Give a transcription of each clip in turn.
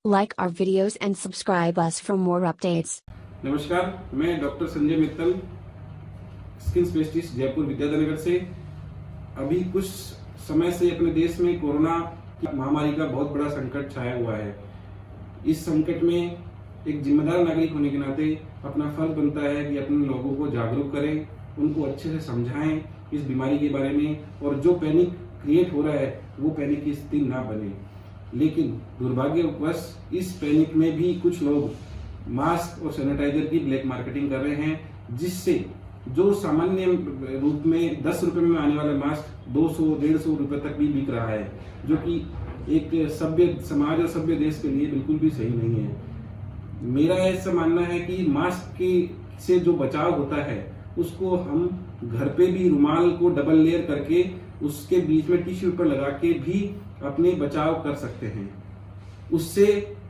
Like our videos and subscribe us for more updates. नमस्कार, मैं doctor Sanjay Mittal, skin specialist Jaipur Vidyanagar से। अभी कुछ समय से अपने देश में कोरोना की महामारी का बहुत बड़ा संकट छाया हुआ है। इस संकट में एक जिम्मेदार नागरिक होने के नाते अपना फर्ज बनता है कि अपने लोगों को जागरूक करें, उनको अच्छे से समझाएं इस बीमारी के बारे में, और जो पैनिक क्रिएट हो रहा है वो पैनिक की स्थिति ना बने। लेकिन दुर्भाग्यवश इस पैनिक में भी कुछ लोग मास्क और सैनिटाइजर की ब्लैक मार्केटिंग कर रहे हैं, जिससे जो सामान्य रूप में 10 रुपए में आने वाला मास्क 200-150 रुपए तक भी बिक रहा है, जो कि एक सभ्य समाज और सभ्य देश के लिए बिल्कुल भी सही नहीं है। मेरा ऐसा मानना है कि मास्क से जो बचाव होता है उसको हम घर पे भी रुमाल को डबल लेयर करके उसके बीच में टिश्यू पेपर लगा के भी अपने बचाव कर सकते हैं। उससे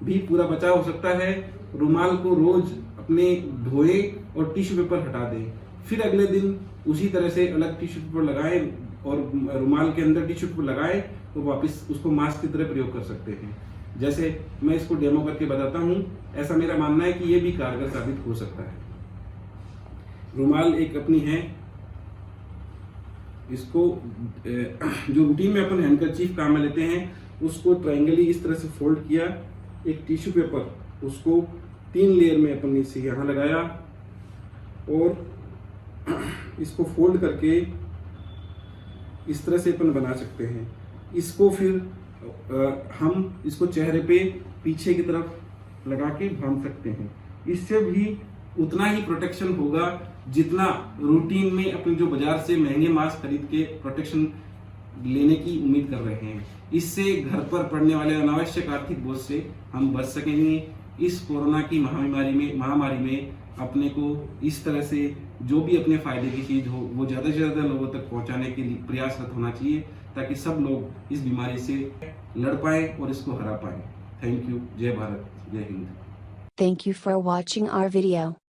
भी पूरा बचाव हो सकता है। रुमाल को रोज अपने धोए और टिश्यू पेपर हटा दें, फिर अगले दिन उसी तरह से अलग टिश्यू पेपर लगाएं और रुमाल के अंदर टिश्यू पेपर लगाएं तो वापस उसको मास्क की तरह प्रयोग कर सकते हैं। जैसे मैं इसको डेमो करके बताता हूं, ऐसा मेरा मानना है कि ये भी कारगर साबित हो सकता है। रुमाल एक अपनी है, इसको जो रूटीन में अपन हैंडकरचीफ काम में लेते हैं उसको ट्रायंगली इस तरह से फोल्ड किया, एक टिश्यू पेपर उसको 3 लेयर में अपन इसे यहाँ लगाया और इसको फोल्ड करके इस तरह से अपन बना सकते हैं। इसको फिर हम इसको चेहरे पे पीछे की तरफ लगा के बांध सकते हैं। इससे भी उतना ही प्रोटेक्शन होगा जितना रूटीन में अपने जो बाजार से महंगे मास्क खरीद के प्रोटेक्शन लेने की उम्मीद कर रहे हैं। इससे घर पर पड़ने वाले अनावश्यक आर्थिक बोझ से हम बच सकेंगे। इस कोरोना की महामारी में अपने को इस तरह से जो भी अपने फायदे की चीज हो वो ज्यादा से ज्यादा लोगों तक पहुंचाने के लिए प्रयासरत होना चाहिए, ताकि सब लोग इस बीमारी से लड़ पाए और इसको हरा पाए। Thank you. जय भारत, जय Hind. Thank you for watching our video.